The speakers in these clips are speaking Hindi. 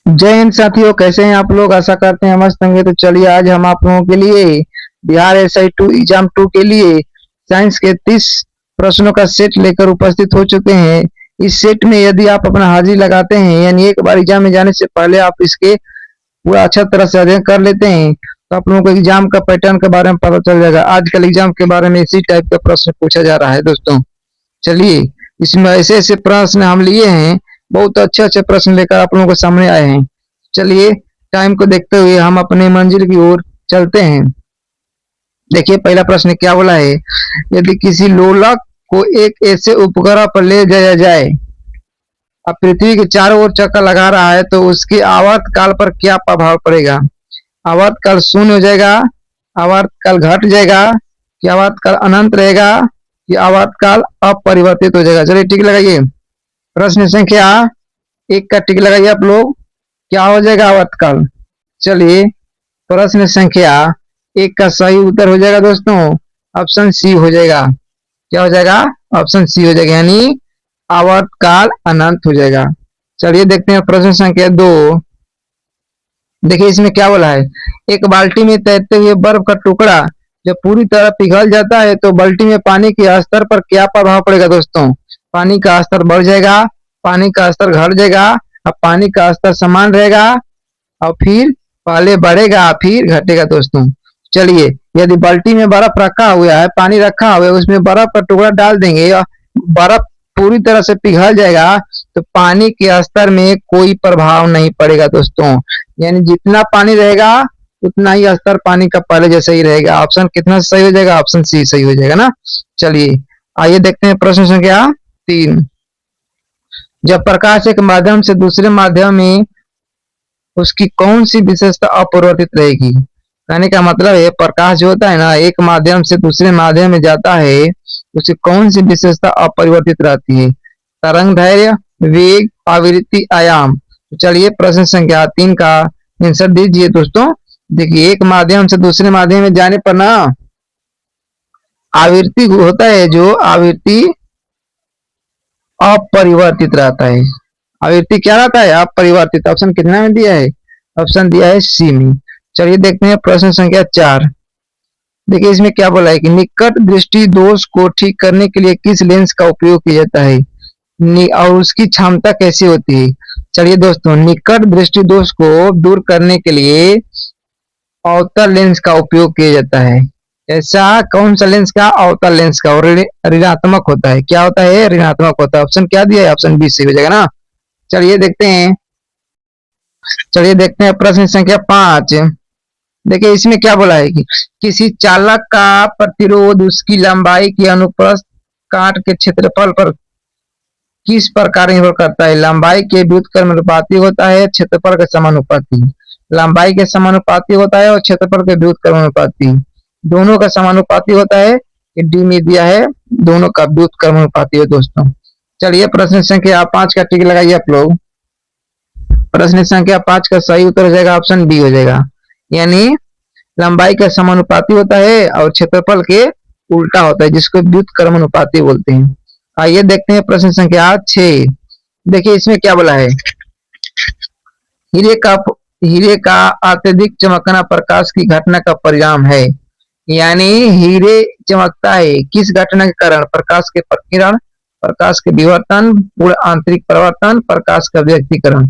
जय हिंद साथियों, कैसे हैं आप लोग। आशा करते हैं मस्त होंगे। तो चलिए आज हम आप लोगों के लिए बिहार SI2 एग्जाम 2 के लिए साइंस के 30 प्रश्नों का सेट लेकर उपस्थित हो चुके हैं। इस सेट में यदि आप अपना हाजिरी लगाते हैं, यानी एक बार एग्जाम में जाने से पहले आप इसके पूरा अच्छा तरह से अध्ययन कर लेते हैं, तो आप लोगों को एग्जाम का पैटर्न के बारे में पता चल जाएगा। आजकल एग्जाम के बारे में इसी टाइप का प्रश्न पूछा जा रहा है दोस्तों। चलिए, इसमें ऐसे ऐसे प्रश्न हम लिए हैं, बहुत अच्छे अच्छे प्रश्न लेकर आप लोगों के सामने आए हैं। चलिए, टाइम को देखते हुए हम अपने मंजिल की ओर चलते हैं। देखिए, पहला प्रश्न क्या बोला है। यदि किसी लोलक को एक ऐसे उपग्रह पर ले जाया जाए, अब पृथ्वी के चारों ओर चक्कर लगा रहा है, तो उसके आवर्त काल पर क्या प्रभाव पड़ेगा। आवर्त काल शून्य हो जाएगा, आवर्त काल घट जाएगा, कि आवर्त काल अनंत रहेगा, कि आवर्त काल अपरिवर्तित हो जाएगा। चलिए टिक लगाइए। प्रश्न संख्या 1 का टिक लगाइए आप लोग। क्या हो जाएगा आवर्त काल। चलिए, प्रश्न संख्या 1 का सही उत्तर हो जाएगा दोस्तों, ऑप्शन सी हो जाएगा। क्या हो जाएगा, ऑप्शन सी हो जाएगा, यानी आवर्त काल अनंत हो जाएगा। चलिए देखते हैं प्रश्न संख्या 2। देखिए इसमें क्या बोला है। एक बाल्टी में तैरते हुए बर्फ का टुकड़ा जब पूरी तरह पिघल जाता है, तो बाल्टी में पानी के स्तर पर क्या प्रभाव पड़ेगा दोस्तों। पानी का स्तर बढ़ जाएगा, पानी का स्तर घट जाएगा, अब पानी का स्तर समान रहेगा, और फिर पहले बढ़ेगा फिर घटेगा दोस्तों। चलिए, यदि बाल्टी में बर्फ रखा हुआ है, पानी रखा हुआ है, उसमें बर्फ का टुकड़ा डाल देंगे और बर्फ पूरी तरह से पिघल जाएगा, तो पानी के स्तर में कोई प्रभाव नहीं पड़ेगा दोस्तों। यानी जितना पानी रहेगा उतना ही स्तर पानी का पहले जैसा ही रहेगा। ऑप्शन कितना सही हो जाएगा, ऑप्शन सी सही हो जाएगा ना। चलिए आइए देखते हैं प्रश्न संख्या 3। जब प्रकाश एक माध्यम से दूसरे माध्यम में, उसकी कौन सी विशेषता अपरिवर्तित रहेगी। कहने का मतलब है, प्रकाश जो होता है ना, एक माध्यम से दूसरे माध्यम में जाता है, उसकी कौन सी विशेषता अपरिवर्तित रहती है। तरंग दैर्घ्य, वेग, आवृत्ति, आयाम। तो चलिए प्रश्न संख्या 3 का आंसर दीजिए दोस्तों। देखिए, एक माध्यम से दूसरे माध्यम में जाने पर ना आवृत्ति होता है, जो आवृत्ति अपरिवर्तित रहता है। आवृत्ति क्या रहता है, अपरिवर्तित। ऑप्शन कितना में दिया है, ऑप्शन दिया है सी में। चलिए देखते हैं प्रश्न संख्या 4। देखिए इसमें क्या बोला है कि निकट दृष्टि दोष को ठीक करने के लिए किस लेंस का उपयोग किया जाता है, और उसकी क्षमता कैसी होती है। चलिए दोस्तों, निकट दृष्टि दोष को दूर करने के लिए अवतल लेंस का उपयोग किया जाता है। ऐसा कौन सा लेंस का, अवतल लेंस का, और ऋणात्मक होता है। क्या होता है, ऋणात्मक होता है। ऑप्शन क्या दिया है, ऑप्शन बी सही हो जाएगा ना। चलिए देखते हैं, चलिए देखते हैं प्रश्न संख्या 5। देखिए इसमें क्या बोला है कि किसी चालक का प्रतिरोध उसकी लंबाई के अनुप्रस्थ काट के क्षेत्रफल पर किस प्रकार निर्भर करता है। लंबाई के व्युत्क्रमानुपाती होता है, क्षेत्रफल के समानुपाती। लंबाई के समानुपाती होता है और क्षेत्रफल के व्युत्क्रमानुपाती। दोनों का समानुपाती होता है, डी में दिया है, दोनों का व्युत्क्रमानुपाती है दोस्तों। चलिए प्रश्न संख्या 5 का टिक लगाइए आप लोग। प्रश्न संख्या 5 का सही उत्तर हो जाएगा, ऑप्शन बी हो जाएगा। यानी लंबाई का समानुपाती होता है और क्षेत्रफल के उल्टा होता है, जिसको व्युत्क्रमानुपाती बोलते हैं। आइए देखते हैं प्रश्न संख्या 6। देखिए इसमें क्या बोला है। हीरे का हीरे का अत्यधिक चमकना प्रकाश की घटना का परिणाम है। यानी हीरे चमकता है किस घटना के कारण, प्रकाश के प्रकीर्णन, प्रकाश के विवर्तन, पूर्ण आंतरिक परिवर्तन, प्रकाश का व्यक्तीकरण।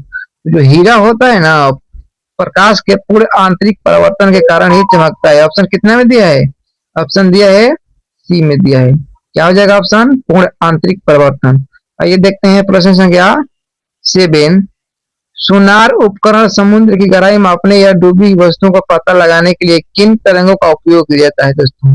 जो हीरा होता है ना, प्रकाश के पूर्ण आंतरिक परिवर्तन के कारण ही चमकता है। ऑप्शन कितना में दिया है, ऑप्शन दिया है सी में दिया है। क्या हो जाएगा ऑप्शन, पूर्ण आंतरिक परिवर्तन। आइए देखते हैं प्रश्न संख्या 7। सोनार उपकरण समुद्र की गहराई मापने या डूबी वस्तुओं का पता लगाने के लिए किन तरंगों का उपयोग किया जाता है दोस्तों।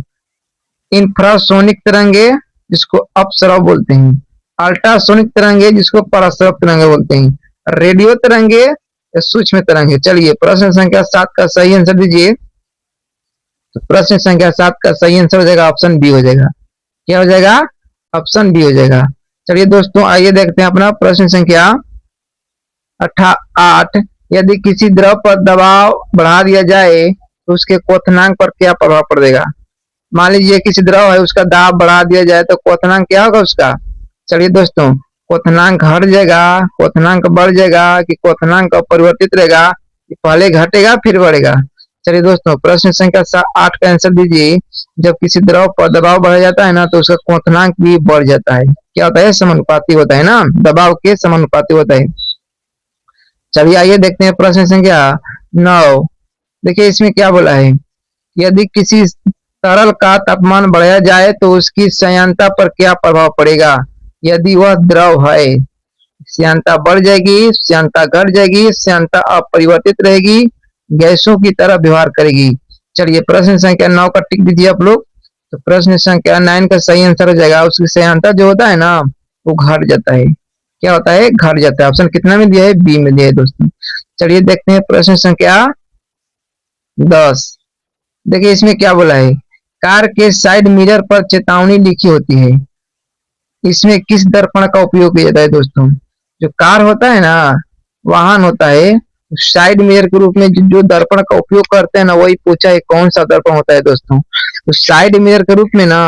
इंफ्रासोनिक तरंगे, जिसको अपसरव बोलते हैं। अल्ट्रासोनिक तरंगे, जिसको परासरव तरंगे बोलते हैं। रेडियो तरंगे या सूक्ष्म तरंगे। चलिए प्रश्न संख्या 7 का सही आंसर दीजिए। तो प्रश्न संख्या 7 का सही आंसर हो जाएगा, ऑप्शन बी हो जाएगा। क्या हो जाएगा, ऑप्शन बी हो जाएगा। चलिए दोस्तों आइए देखते हैं अपना प्रश्न संख्या 8। यदि किसी द्रव पर दबाव बढ़ा दिया जाए, तो उसके क्वथनांक पर क्या प्रभाव पड़ेगा। मान लीजिए किसी द्रव है, उसका दाब बढ़ा दिया जाए, तो क्वथनांक क्या होगा उसका। चलिए दोस्तों, क्वथनांक घट जाएगा, क्वथनांक बढ़ जाएगा कि क्वथनांक अपरिवर्तित रहेगा, कि पहले घटेगा फिर बढ़ेगा। चलिए दोस्तों, प्रश्न संख्या 8 का आंसर दीजिए। जब किसी द्रव पर दबाव बढ़ जाता है ना तो उसका क्वथनांक भी बढ़ जाता है। क्या होता है? समानुपाती होता है ना, दबाव के समानुपाती होता है। चलिए आइए देखते हैं प्रश्न संख्या 9। देखिए इसमें क्या बोला है, यदि किसी तरल का तापमान बढ़ाया जाए तो उसकी श्यानता पर क्या प्रभाव पड़ेगा? यदि वह द्रव है, श्यानता बढ़ जाएगी, श्यानता घट जाएगी, श्यानता अपरिवर्तित रहेगी, गैसों की तरह व्यवहार करेगी। चलिए प्रश्न संख्या 9 का टिक दीजिए आप लोग। तो प्रश्न संख्या 9 का सही आंसर हो जाएगा, उसकी श्यानता जो होता है ना वो घट जाता है। क्या होता है? घट जाता है। ऑप्शन कितना में दिया है? बी में दिया है दोस्तों। चलिए देखते हैं प्रश्न संख्या 10। देखिए इसमें क्या बोला है, कार के साइड मिरर पर चेतावनी लिखी होती है, इसमें किस दर्पण का उपयोग किया जाता है दोस्तों? जो कार होता है ना, वाहन होता है, साइड मिरर के रूप में जो दर्पण का उपयोग करते हैं ना, वही पूछा है कौन सा दर्पण होता है दोस्तों। तो साइड मिरर के रूप में ना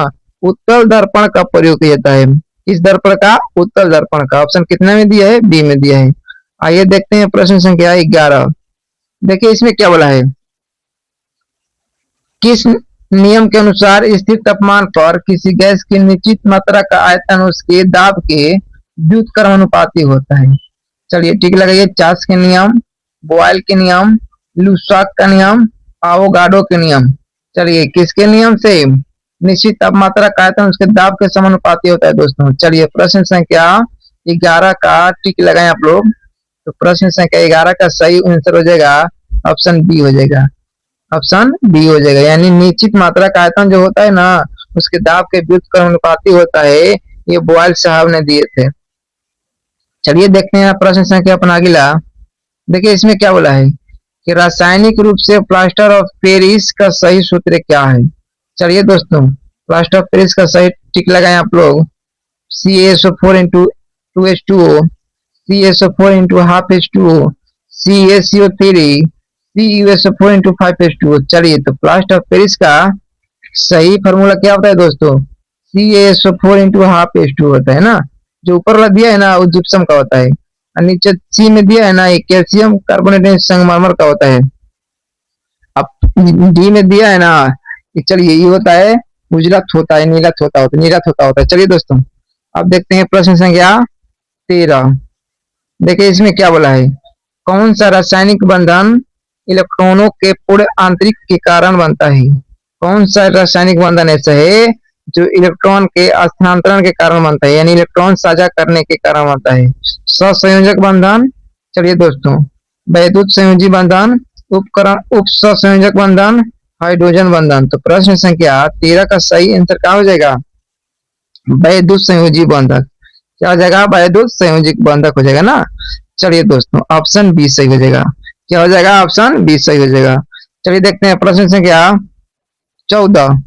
उत्तल दर्पण का प्रयोग किया जाता है। इस दर्पण का? उत्तल दर्पण का। ऑप्शन कितने में दिया है? बी में दिया है। आइए देखते हैं प्रश्न संख्या 11। देखिए इसमें क्या बोला है, किस नियम के अनुसार स्थिर तापमान पर किसी गैस की निश्चित मात्रा का आयतन उसके दाब के व्युत्क्रमानुपाती होता है? चलिए ठीक लगाइए। चार्ल्स के नियम, बॉयल के नियम, लुसाक का नियम, आवोगाडो के नियम। चलिए किसके नियम से? निश्चित तापमात्रा का आयतन उसके दाब के समानुपाती होता है दोस्तों। चलिए प्रश्न संख्या 11 का टिक लगाएं आप लोग। तो प्रश्न संख्या 11 का सही आंसर हो जाएगा ऑप्शन बी हो जाएगा। ऑप्शन बी हो जाएगा, यानी निश्चित मात्रा का आयतन जो होता है ना उसके दाब के व्युत्क्रमानुपाती होता है। ये बॉयल साहब ने दिए थे। चलिए देखते हैं प्रश्न संख्या अपना अगला। देखिए इसमें क्या बोला है कि रासायनिक रूप से प्लास्टर ऑफ पेरिस का सही सूत्र क्या है? चलिए दोस्तों, प्लास्टर ऑफ पेरिस का सही टिक लगाएं आप लोग। CaSO4 into 2H2O, CaSO4 into half H2O, CaCO3, CuSO4 into 5H2O। चलिए तो प्लास्टर ऑफ पेरिस का सही फार्मूला क्या होता है दोस्तों? CaSO4 इंटू हाफ H2O होता है ना। जो ऊपर वाला दिया है ना वो जिप्सम का होता है, और नीचे सी में दिया है ना ये कैल्शियम कार्बोनेट संगमरमर का होता है। अब डी में दिया है ना, चलिए ये होता है उजला होता है, नीला होता है, नीला होता है। चलिए दोस्तों अब देखते हैं प्रश्न संख्या 13। देखिए इसमें क्या बोला है, कौन सा रासायनिक बंधन इलेक्ट्रॉनों के पूर्ण आंतरिक के कारण बनता है? कौन सा रासायनिक बंधन ऐसा है जो इलेक्ट्रॉन के स्थानांतरण के कारण बनता है, यानी इलेक्ट्रॉन साझा करने के कारण बनता है? सहसंयोजक बंधन, चलिए दोस्तों, वैद्युत संयोजी बंधन, उपकरण उप सहसंयोजक बंधन, हाइड्रोजन बंधन। तो प्रश्न संख्या 13 का सही आंसर क्या हो जाएगा? वैद्युत संयोजी बंधक। क्या हो जाएगा? वैद्युत संयोजी बंधक हो जाएगा ना। चलिए दोस्तों ऑप्शन बी सही हो जाएगा। क्या हो जाएगा? ऑप्शन बी सही हो जाएगा। चलिए देखते हैं प्रश्न संख्या 14।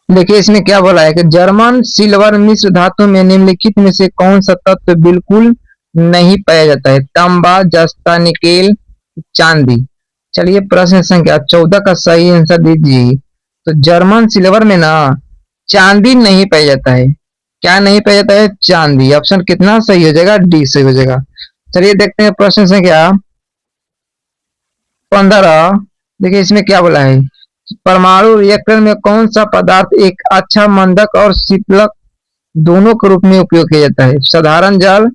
देखिए इसमें क्या बोला है कि जर्मन सिल्वर मिश्र धातु में निम्नलिखित में से कौन सा तत्व बिल्कुल नहीं पाया जाता है? तांबा, जस्ता, निकेल, चांदी। चलिए प्रश्न संख्या 14 का सही आंसर दीजिए। तो जर्मन सिल्वर में ना चांदी नहीं पाया जाता है। क्या नहीं पाया जाता है? चांदी। ऑप्शन कितना सही हो जाएगा? डी सही हो जाएगा। चलिए देखते हैं प्रश्न संख्या 15। देखिए इसमें क्या बोला है, परमाणु रिएक्टर में कौन सा पदार्थ एक अच्छा मंदक और शीतलक दोनों के रूप में उपयोग किया जाता है? साधारण जल,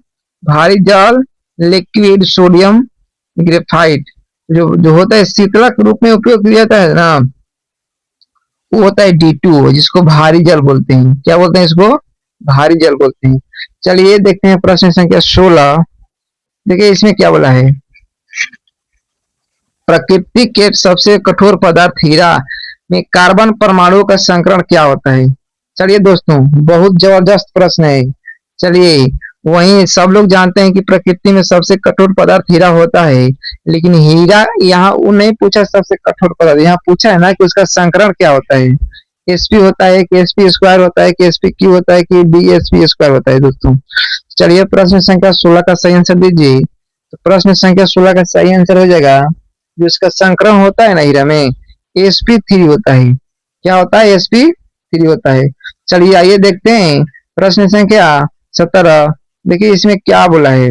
भारी जल, लिक्विड सोडियम ग्रेफाइट। जो जो होता है शीतलक रूप में उपयोग किया जाता है ना वो होता है D2, जिसको भारी जल बोलते हैं। क्या बोलते हैं इसको? भारी जल बोलते हैं। चलिए देखते हैं प्रश्न संख्या 16। देखिए इसमें क्या बोला है, प्रकृति के सबसे कठोर पदार्थ हीरा में कार्बन परमाणु का संकरण क्या होता है? चलिए दोस्तों बहुत जबरदस्त प्रश्न है। चलिए वहीं सब लोग जानते हैं कि प्रकृति में सबसे कठोर पदार्थ हीरा होता है, लेकिन हीरा यहाँ वो नहीं पूछा सबसे कठोर पदार्थ, यहाँ पूछा है ना कि उसका संकरण क्या होता है। Sp होता है कि Sp स्क्वायर होता है कि Spq होता है कि DSp स्क्वायर होता है दोस्तों। चलिए प्रश्न संख्या 16 का सही आंसर दीजिए। तो प्रश्न संख्या 16 का सही आंसर हो जाएगा, जो इसका संकरण होता है ना हीरा में Sp3 होता है। क्या होता है? Sp3 होता है। चलिए आइए देखते हैं प्रश्न संख्या 17। देखिए इसमें क्या बोला है।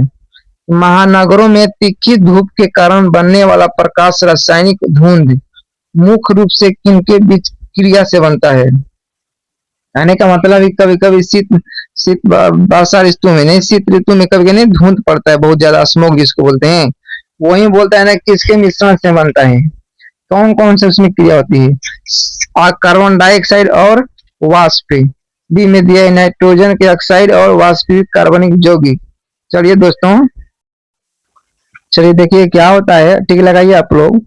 महानगरों में तीखी धूप के कारण बनने वाला प्रकाश रासायनिक धुंध मुख्य रूप से किनके बीच क्रिया से बनता है। कहने का मतलब है कभी कभी शीत शीत वर्षा ऋतु में नहीं, शीत ऋतु में कभी कभी धुंध पड़ता है बहुत ज्यादा, स्मोक जिसको बोलते हैं। वही बोलता है ना किसके मिश्रण से बनता है, कौन कौन से उसमें क्रिया होती है। कार्बन डाइऑक्साइड और वाष्प। बी में दिया है नाइट्रोजन के ऑक्साइड और वाष्पिक कार्बनिक यौगिक। चलिए दोस्तों, चलिए देखिए क्या होता है, टिक लगाइए आप लोग।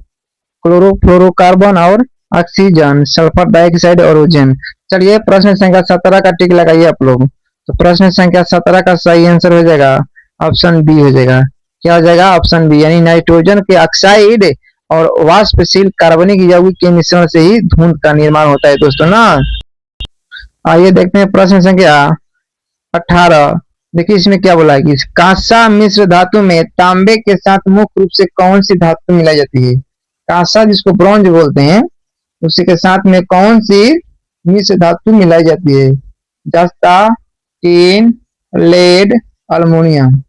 क्लोरोफ्लोरोकार्बन और ऑक्सीजन, सल्फर डाइऑक्साइड और ओजोन। चलिए प्रश्न संख्या 17 का टिक लगाइए आप लोग। तो प्रश्न संख्या 17 का सही आंसर हो जाएगा ऑप्शन बी हो जाएगा। क्या हो जाएगा? ऑप्शन बी, यानी नाइट्रोजन के ऑक्साइड और वाष्पशील कार्बनिक यौगिक के मिश्रण से ही धुंध का निर्माण होता है दोस्तों ना। आइए देखते हैं प्रश्न संख्या 18। देखिए इसमें क्या बोला है कि कांसा मिश्र धातु में तांबे के साथ मुख्य रूप से कौन सी धातु मिलाई जाती है। कांसा जिसको ब्रॉन्ज बोलते हैं, उसी के साथ में कौन सी मिश्र धातु मिलाई जाती है। जस्ता, टीन, लेड, अल्मोनियम।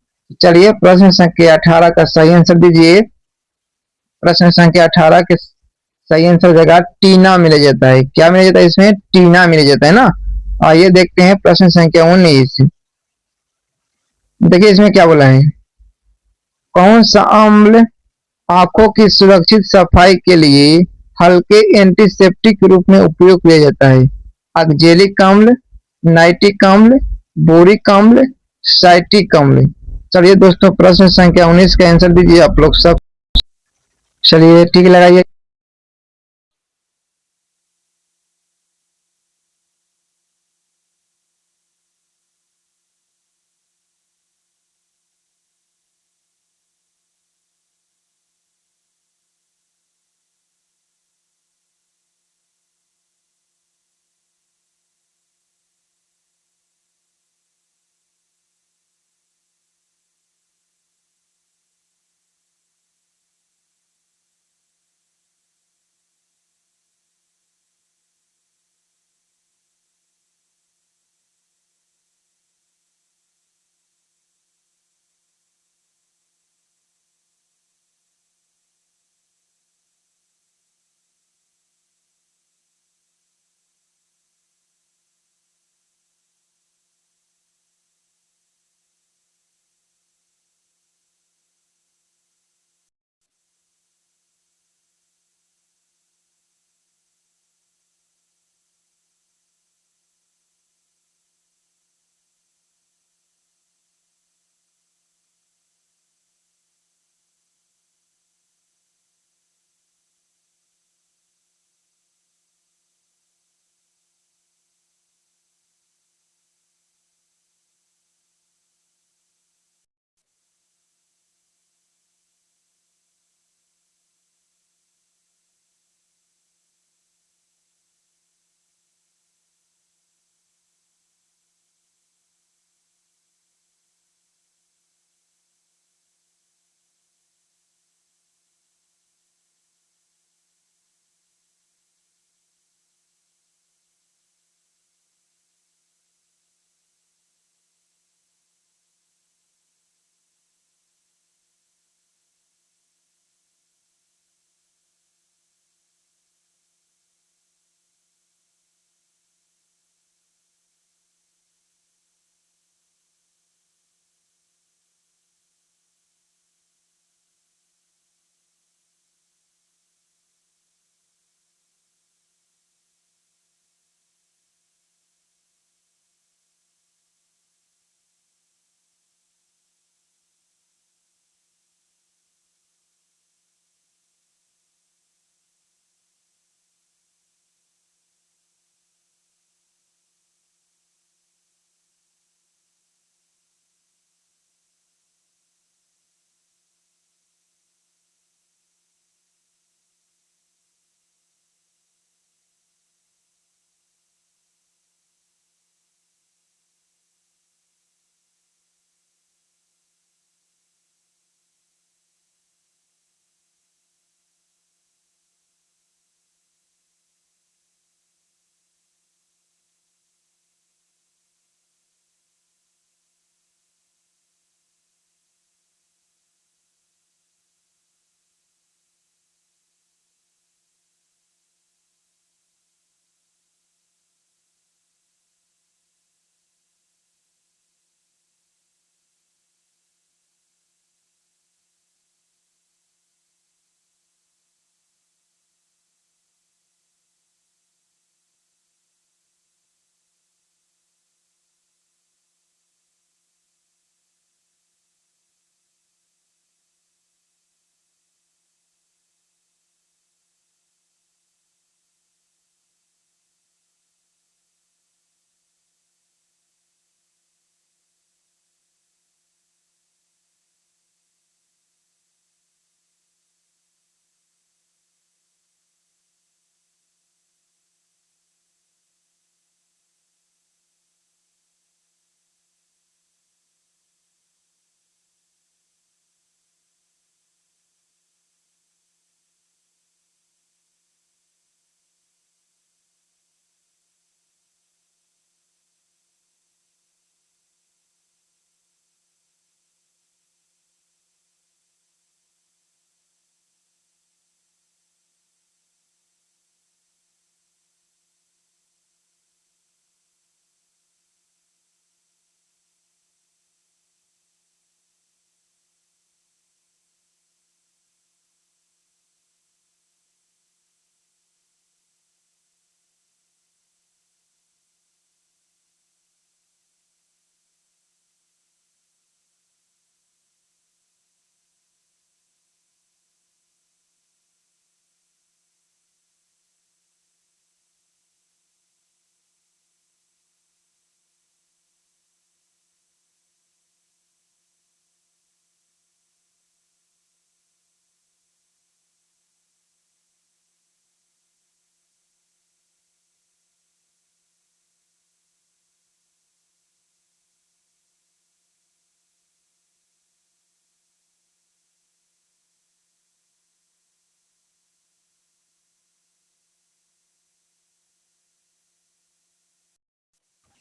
चलिए प्रश्न संख्या 18 का सही आंसर दीजिए। प्रश्न संख्या 18 के सही आंसर जगह टीना मिला जाता है। क्या मिला जाता है इसमें? टीना मिला जाता है ना। आइए देखते हैं प्रश्न संख्या 19। देखिए इसमें क्या बोला है। कौन सा अम्ल आंखों की सुरक्षित सफाई के लिए हल्के एंटीसेप्टिक के रूप में उपयोग किया जाता है। ऑक्जेलिक अम्ल, नाइट्रिक अम्ल, बोरिक अम्ल, साइट्रिक अम्ल। चलिए दोस्तों प्रश्न संख्या 19 का आंसर दीजिए आप लोग सब। चलिए ठीक लगाइए।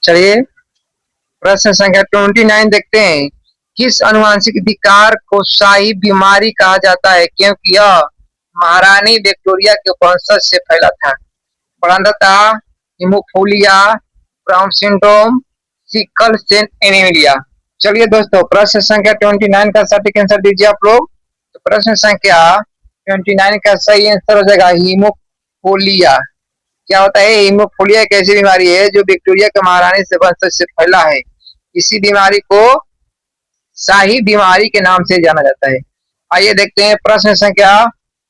चलिए प्रश्न संख्या 29 देखते हैं। किस अनुवांशिक विकार को शाही बीमारी कहा जाता है क्योंकि यह महारानी विक्टोरिया के वंशज से फैला था? बड़ंदता, haemophilia, brown syndrome, sickle cell anaemia. चलिए दोस्तों प्रश्न संख्या 29 का सटीक आंसर दीजिए आप लोग। तो प्रश्न संख्या 29 का सही आंसर हो जाएगा हीमोफीलिया। क्या होता है? हीमोफीलिया एक ऐसी बीमारी है जो विक्टोरिया के महारानी से वंशज से फैला है। इसी बीमारी को शाही बीमारी के नाम से जाना जाता है। आइए देखते हैं प्रश्न संख्या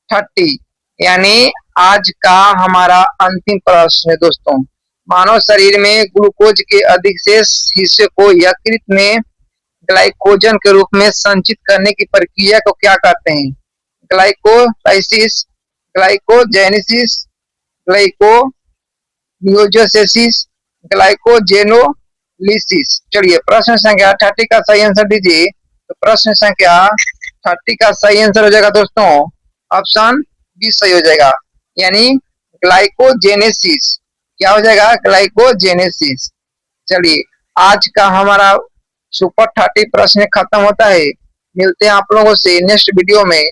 30 यानी आज का हमारा अंतिम प्रश्न है दोस्तों। मानव शरीर में ग्लूकोज के अधिशेष हिस्से को यकृत में ग्लाइकोजन के रूप में संचित करने की प्रक्रिया को क्या कहते हैं? Glycolysis, glycogenesis, gluconeogenesis, glycogenolysis. चलिए प्रश्न संख्या 30 का सही आंसर दीजिए। तो प्रश्न संख्या 30 का सही आंसर हो जाएगा दोस्तों ऑप्शन बी सही हो जाएगा, यानी ग्लाइकोजेनेसिस। क्या हो जाएगा? ग्लाइकोजेनेसिस। चलिए आज का हमारा सुपर 30 प्रश्न खत्म होता है। मिलते हैं आप लोगों से नेक्स्ट वीडियो में।